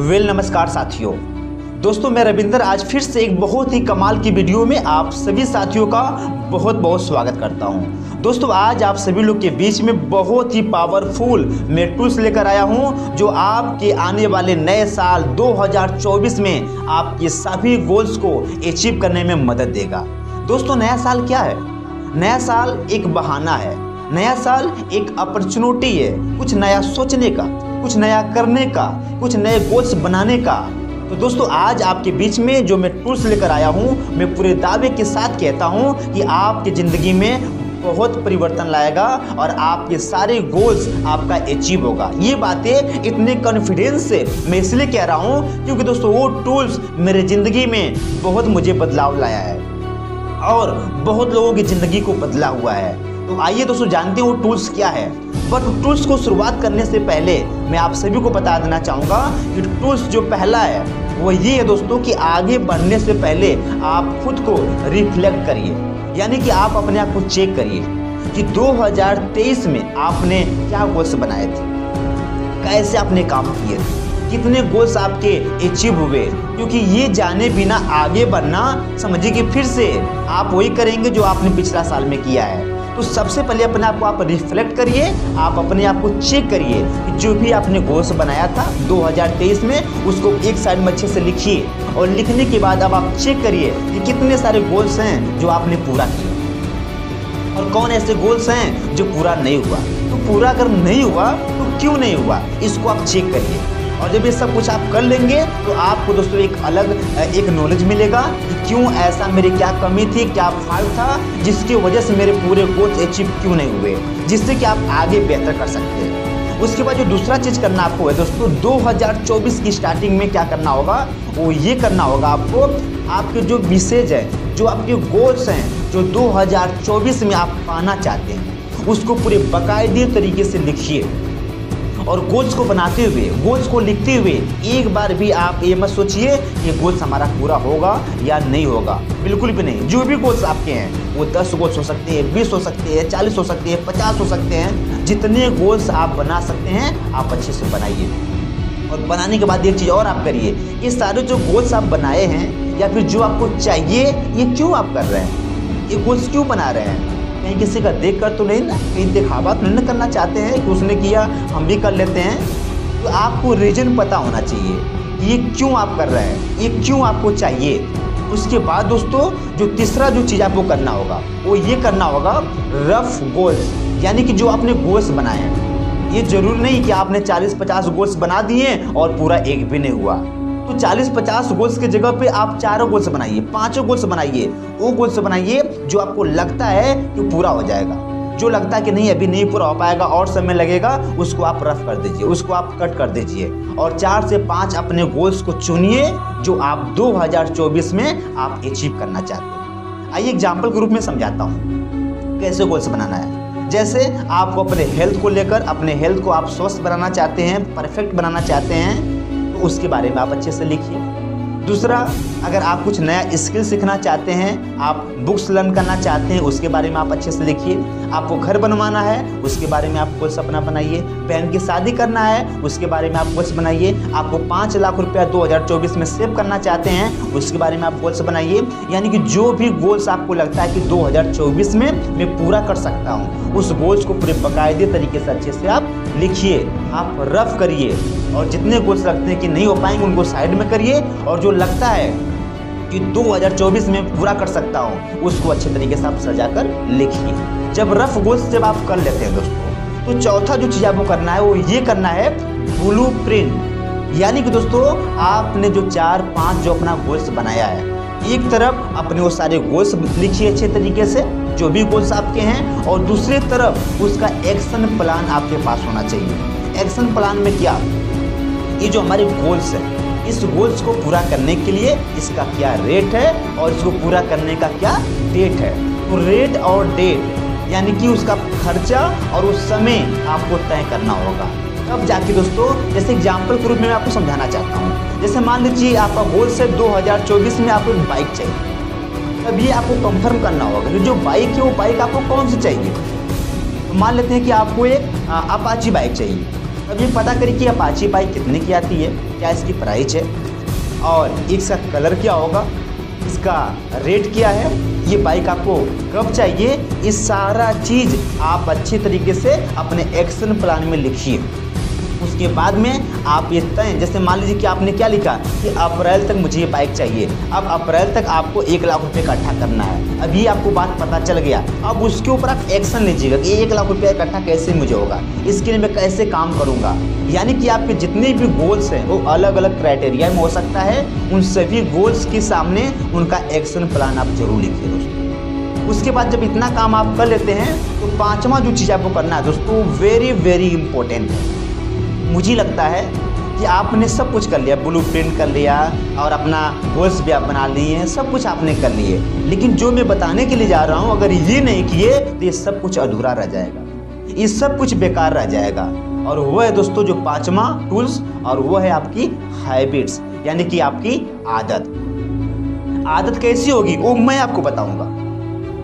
नमस्कार साथियों। दोस्तों मैं रविंदर आज फिर से एक बहुत ही कमाल की वीडियो में आप सभी साथियों का बहुत बहुत स्वागत करता हूं। दोस्तों आज आप सभी लोग के बीच में बहुत ही पावरफुल मैं टूल्स लेकर आया हूं जो आपके आने वाले नए साल 2024 में आपके सभी गोल्स को अचीव करने में मदद देगा। दोस्तों नया साल क्या है? नया साल एक बहाना है, नया साल एक अपॉर्चुनिटी है कुछ नया सोचने का, कुछ नया करने का, कुछ नए गोल्स बनाने का। तो दोस्तों आज आपके बीच में जो मैं टूल्स लेकर आया हूं, मैं पूरे दावे के साथ कहता हूं कि आपकी ज़िंदगी में बहुत परिवर्तन लाएगा और आपके सारे गोल्स आपका अचीव होगा। ये बातें इतने कॉन्फिडेंस से मैं इसलिए कह रहा हूं क्योंकि दोस्तों वो टूल्स मेरे ज़िंदगी में बहुत मुझे बदलाव लाया है और बहुत लोगों की ज़िंदगी को बदला हुआ है। तो आइए दोस्तों जानते हैं वो टूल्स क्या है। बट टूल्स को शुरुआत करने से पहले मैं आप सभी को बता देना चाहूँगा कि टूल्स जो पहला है वो ये है दोस्तों कि आगे बढ़ने से पहले आप खुद को रिफ्लेक्ट करिए, यानी कि आप अपने आप को चेक करिए कि 2023 में आपने क्या गोल्स बनाए थे, कैसे आपने काम किए थे, कितने गोल्स आपके अचीव हुए। क्योंकि ये जाने बिना आगे बढ़ना समझिए कि फिर से आप वही करेंगे जो आपने पिछला साल में किया है। तो सबसे पहले अपने आप को आप रिफ्लेक्ट करिए, आप अपने आप को चेक करिए कि जो भी आपने गोल्स बनाया था 2023 में उसको एक साइड में अच्छे से लिखिए और लिखने के बाद अब आप चेक करिए कि कितने सारे गोल्स हैं जो आपने पूरा किए और कौन ऐसे गोल्स हैं जो पूरा नहीं हुआ। तो पूरा अगर नहीं हुआ तो क्यों नहीं हुआ, इसको आप चेक करिए। और जब ये सब कुछ आप कर लेंगे तो आपको दोस्तों एक अलग एक नॉलेज मिलेगा कि क्यों ऐसा, मेरी क्या कमी थी, क्या फॉल्ट था जिसकी वजह से मेरे पूरे गोल्स अचीव क्यों नहीं हुए, जिससे कि आप आगे बेहतर कर सकते हैं। उसके बाद जो दूसरा चीज़ करना आपको है दोस्तों 2024 की स्टार्टिंग में क्या करना होगा, वो ये करना होगा आपको, आपके जो विशेष है, जो आपके गोल्स हैं जो 2024 में आप पाना चाहते हैं उसको पूरे बाकायदे तरीके से लिखिए। और गोल्स को बनाते हुए, गोल्स को लिखते हुए एक बार भी आप ये मत सोचिए कि गोल्स हमारा पूरा होगा या नहीं होगा, बिल्कुल भी नहीं। जो भी गोल्स आपके हैं वो 10 गोल्स हो सकते हैं, 20 हो सकते हैं, 40 हो सकते हैं, 50 हो सकते हैं। जितने गोल्स आप बना सकते हैं आप अच्छे से बनाइए। और बनाने के बाद एक चीज़ और आप करिए, ये सारे जो गोल्स आप बनाए हैं या फिर जो आपको चाहिए ये क्यों आप कर रहे हैं, ये गोल्स क्यों बना रहे हैं? कहीं किसी का देख कर तो नहीं ना, कहीं दिखावा तो नहीं करना चाहते हैं कि उसने किया हम भी कर लेते हैं। तो आपको रीजन पता होना चाहिए कि ये क्यों आप कर रहे हैं, ये क्यों आपको चाहिए। उसके बाद दोस्तों जो तीसरा जो चीज़ आपको करना होगा वो ये करना होगा रफ गोल्स, यानी कि जो आपने गोल्स बनाए हैं। ये जरूरी नहीं कि आपने 40-50 गोल्स बना दिए और पूरा एक भी नहीं हुआ। तो 40-50 गोल्स की जगह पे आप 4 गोल्स बनाइए, 5 गोल्स बनाइए। वो गोल्स बनाइए जो आपको लगता है कि पूरा हो जाएगा, जो लगता है कि नहीं अभी नहीं पूरा हो पाएगा और समय लगेगा, उसको आप रफ कर दीजिए, उसको आप कट कर दीजिए। और 4 से 5 अपने गोल्स को चुनिए जो आप 2024 में आप अचीव करना चाहते हैं। आइए एग्जाम्पल के रूप में समझाता हूँ कैसे गोल्स बनाना है। जैसे आपको अपने हेल्थ को लेकर, अपने हेल्थ को आप स्वस्थ बनाना चाहते हैं, परफेक्ट बनाना चाहते हैं, उसके बारे में आप अच्छे से लिखिए। दूसरा, अगर आप कुछ नया स्किल सीखना चाहते हैं, आप बुक्स लर्न करना चाहते हैं, उसके बारे में आप अच्छे से लिखिए। आपको घर बनवाना है उसके बारे में आप कोई सपना बनाइए। बहन की शादी करना है उसके बारे में आप गोल्स बनाइए। आपको 5 लाख रुपया 2024 में सेव करना चाहते हैं उसके बारे में आप गोल्स बनाइए। यानी कि जो भी गोल्स आपको लगता है कि 2024 में मैं पूरा कर सकता हूँ, उस गोल्स को पूरे बाकायदे तरीके से अच्छे से आप लिखिए, आप रफ करिए। और जितने गोल्स लगते हैं कि नहीं हो पाएंगे उनको साइड में करिए, और जो लगता है कि 2024 में पूरा कर सकता हूँ उसको अच्छे तरीके से आप सजाकर लिखिए। जब रफ गोल्स जब आप कर लेते हैं दोस्तों, तो चौथा जो चीज़ आपको करना है वो ये करना है ब्लूप्रिंट। यानी कि दोस्तों आपने जो 4-5 जो अपना गोल्स बनाया है, एक तरफ अपने वो सारे गोल्स लिखिए अच्छे तरीके से जो भी गोल्स आपके हैं, और दूसरी तरफ उसका एक्शन प्लान आपके पास होना चाहिए। एक्शन प्लान में क्या, ये जो हमारे गोल्स हैं इस गोल्स को पूरा करने के लिए इसका क्या रेट है और इसको पूरा करने का क्या डेट है। तो रेट और डेट यानी कि उसका खर्चा और उस समय आपको तय करना होगा। तब जाके दोस्तों, जैसे एग्जाम्पल के रूप में मैं आपको समझाना चाहता हूँ। जैसे मान लीजिए आपका गोल्स है 2024 में आपको एक बाइक चाहिए, तब ये आपको कंफर्म करना होगा कि जो बाइक है वो बाइक आपको कौन सी चाहिए। तो मान लेते हैं कि आपको एक अपाची बाइक चाहिए। अब ये पता करिए कि अपाची बाइक कितने की आती है, क्या इसकी प्राइस है और इसका कलर क्या होगा, इसका रेट क्या है, ये बाइक आपको कब चाहिए, ये सारा चीज़ आप अच्छे तरीके से अपने एक्शन प्लान में लिखिए। उसके बाद में आप ये तय, जैसे मान लीजिए कि आपने क्या लिखा कि अप्रैल तक मुझे ये बाइक चाहिए। अब अप्रैल तक आपको 1 लाख रुपये इकट्ठा करना है। अभी आपको बात पता चल गया, अब उसके ऊपर आप एक्शन लीजिएगा कि 1 लाख रुपया इकट्ठा कैसे मुझे होगा, इसके लिए मैं कैसे काम करूँगा। यानी कि आपके जितने भी गोल्स हैं वो अलग अलग क्राइटेरिया में हो सकता है। उन सभी गोल्स के सामने उनका एक्शन प्लान आप जरूर लिखिए दोस्तों। उसके बाद जब इतना काम आप कर लेते हैं तो 5वां जो चीज़ आपको करना है दोस्तों, वेरी वेरी इंपॉर्टेंट है। मुझे लगता है कि आपने सब कुछ कर लिया, ब्लूप्रिंट कर लिया और अपना गोल्स भी आप बना लिए, सब कुछ आपने कर लिए, लेकिन जो मैं बताने के लिए जा रहा हूँ अगर ये नहीं किए तो ये सब कुछ अधूरा रह जाएगा, ये सब कुछ बेकार रह जाएगा। और वो है दोस्तों जो 5वां टूल्स, और वो है आपकी हैबिट्स, यानी कि आपकी आदत। आदत कैसी होगी वो मैं आपको बताऊंगा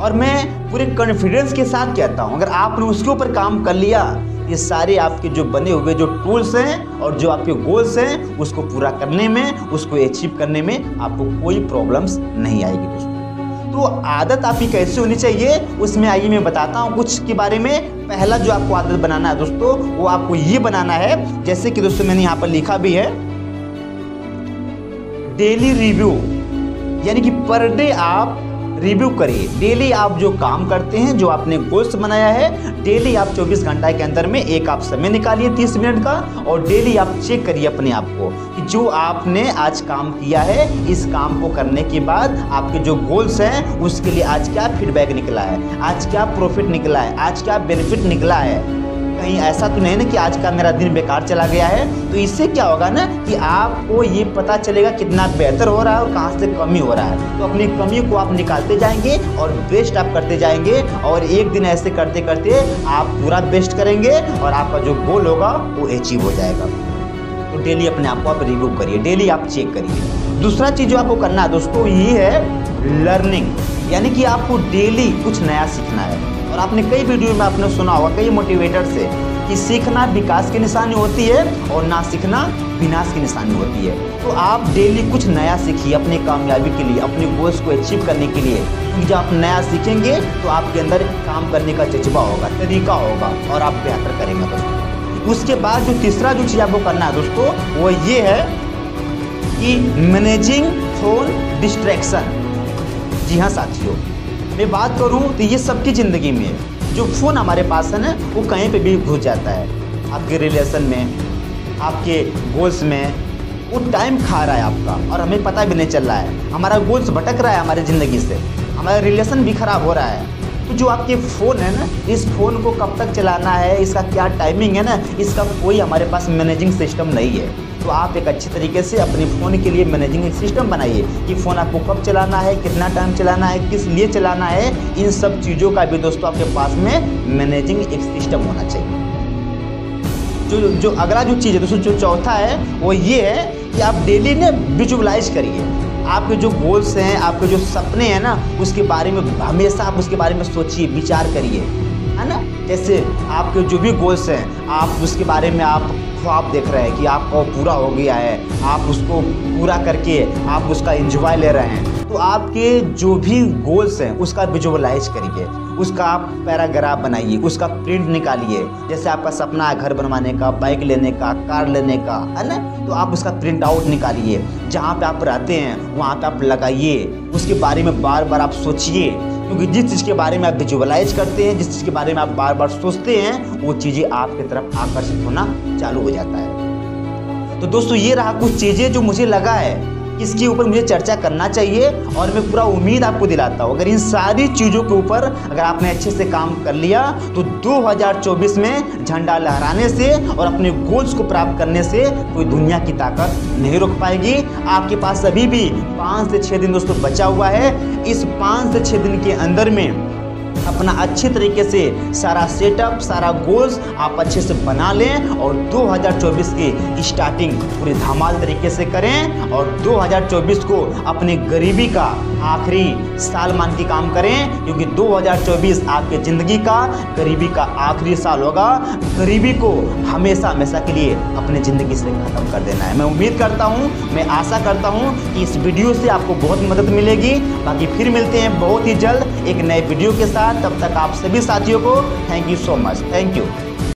और मैं पूरे कॉन्फिडेंस के साथ कहता हूँ, अगर आपने उसके ऊपर काम कर लिया, ये सारे आपके जो बने हुए जो टूल्स हैं और जो आपके गोल्स हैं उसको पूरा करने में, उसको अचीव करने में आपको कोई प्रॉब्लम्स नहीं आएगी दोस्तों। तो आदत आपकी कैसे होनी चाहिए उसमें आइए मैं बताता हूँ कुछ के बारे में। पहला जो आपको आदत बनाना है दोस्तों, वो आपको ये बनाना है, जैसे कि दोस्तों मैंने यहाँ पर लिखा भी है, डेली रिव्यू, यानी कि पर डे आप रिव्यू करिए। डेली आप जो काम करते हैं, जो आपने गोल्स बनाया है, डेली आप 24 घंटा के अंदर में एक आप समय निकालिए 30 मिनट का, और डेली आप चेक करिए अपने आप को कि जो आपने आज काम किया है, इस काम को करने के बाद आपके जो गोल्स हैं उसके लिए आज क्या फीडबैक निकला है, आज क्या प्रॉफिट निकला है, आज क्या बेनिफिट निकला है। कहीं ऐसा तो नहीं ना कि आज का मेरा दिन बेकार चला गया है। तो इससे क्या होगा ना कि आपको ये पता चलेगा कितना बेहतर हो रहा है और कहाँ से कमी हो रहा है। तो अपनी कमी को आप निकालते जाएंगे और बेस्ट आप करते जाएंगे, और एक दिन ऐसे करते करते आप पूरा बेस्ट करेंगे और आपका जो गोल होगा वो अचीव हो जाएगा। तो डेली अपने आप को आप रिव्यू करिए, डेली आप चेक करिए। दूसरा चीज़ जो आपको करना है दोस्तों ये है लर्निंग, यानी कि आपको डेली कुछ नया सीखना है। और आपने कई वीडियो में आपने सुना होगा कई मोटिवेटर से कि सीखना विकास की निशानी होती है और ना सीखना विनाश की निशानी होती है। तो आप डेली कुछ नया सीखिए अपनी कामयाबी के लिए, अपने गोल्स को अचीव करने के लिए, क्योंकि जब आप नया सीखेंगे तो आपके अंदर काम करने का जज्बा होगा, तरीका होगा और आप बेहतर करेंगे दोस्तों। उसके बाद जो तीसरा जो चीज़ आपको करना है दोस्तों वो ये है कि मैनेजिंग फोन डिस्ट्रैक्शन। जी हाँ साथियों, मैं बात करूं तो ये सबकी ज़िंदगी में जो फ़ोन हमारे पास है ना वो कहीं पे भी घुस जाता है। आपके रिलेशन में, आपके गोल्स में वो टाइम खा रहा है आपका और हमें पता भी नहीं चल रहा है। हमारा गोल्स भटक रहा है हमारी ज़िंदगी से, हमारा रिलेशन भी ख़राब हो रहा है। तो जो आपके फ़ोन है ना, इस फ़ोन को कब तक चलाना है, इसका क्या टाइमिंग है ना, इसका कोई हमारे पास मैनेजिंग सिस्टम नहीं है। तो आप एक अच्छे तरीके से अपने फ़ोन के लिए मैनेजिंग सिस्टम बनाइए कि फ़ोन आपको कब चलाना है, कितना टाइम चलाना है, किस लिए चलाना है। इन सब चीज़ों का भी दोस्तों आपके पास में मैनेजिंग एक सिस्टम होना चाहिए। जो अगला जो चीज़ है दोस्तों, जो चौथा है वो ये है कि आप डेली ने विजुअलाइज करिए। आपके जो गोल्स हैं, आपके जो सपने हैं ना, उसके बारे में हमेशा आप उसके बारे में सोचिए, विचार करिए, है ना। जैसे आपके जो भी गोल्स हैं आप उसके बारे में आप ख्वाब देख रहे हैं कि आपका पूरा हो गया है, आप उसको पूरा करके आप उसका एंजॉय ले रहे हैं। तो आपके जो भी गोल्स हैं उसका विजुअलाइज करिए, उसका आप पैराग्राफ बनाइए, उसका प्रिंट निकालिए। जैसे आपका सपना है घर बनवाने का, बाइक लेने का, कार लेने का, है ना, तो आप उसका प्रिंट आउट निकालिए। जहाँ पे आप रहते हैं वहाँ पे आप लगाइए, उसके बारे में बार बार आप सोचिए, क्योंकि जिस चीज़ के बारे में आप विजुअलाइज करते हैं, जिस चीज़ के बारे में आप बार बार सोचते हैं, वो चीज़ें आपकी तरफ आकर्षित होना चालू हो जाता है। तो दोस्तों ये रहा कुछ चीज़ें जो मुझे लगा है इसके ऊपर मुझे चर्चा करना चाहिए, और मैं पूरा उम्मीद आपको दिलाता हूँ अगर इन सारी चीज़ों के ऊपर अगर आपने अच्छे से काम कर लिया तो 2024 में झंडा लहराने से और अपने गोल्स को प्राप्त करने से कोई दुनिया की ताकत नहीं रोक पाएगी। आपके पास अभी भी 5 से 6 दिन दोस्तों बचा हुआ है। इस 5 से 6 दिन के अंदर में अपना अच्छे तरीके से सारा सेटअप, सारा गोल्स आप अच्छे से बना लें और 2024 की स्टार्टिंग पूरी धमाल तरीके से करें और 2024 को अपनी गरीबी का आखिरी साल मान के काम करें, क्योंकि 2024 आपके ज़िंदगी का गरीबी का आखिरी साल होगा। गरीबी को हमेशा हमेशा के लिए अपने ज़िंदगी से ख़त्म कर देना है। मैं उम्मीद करता हूँ, मैं आशा करता हूँ कि इस वीडियो से आपको बहुत मदद मिलेगी। बाकी फिर मिलते हैं बहुत ही जल्द एक नए वीडियो के साथ। तब तक आप सभी साथियों को thank you so much. Thank you.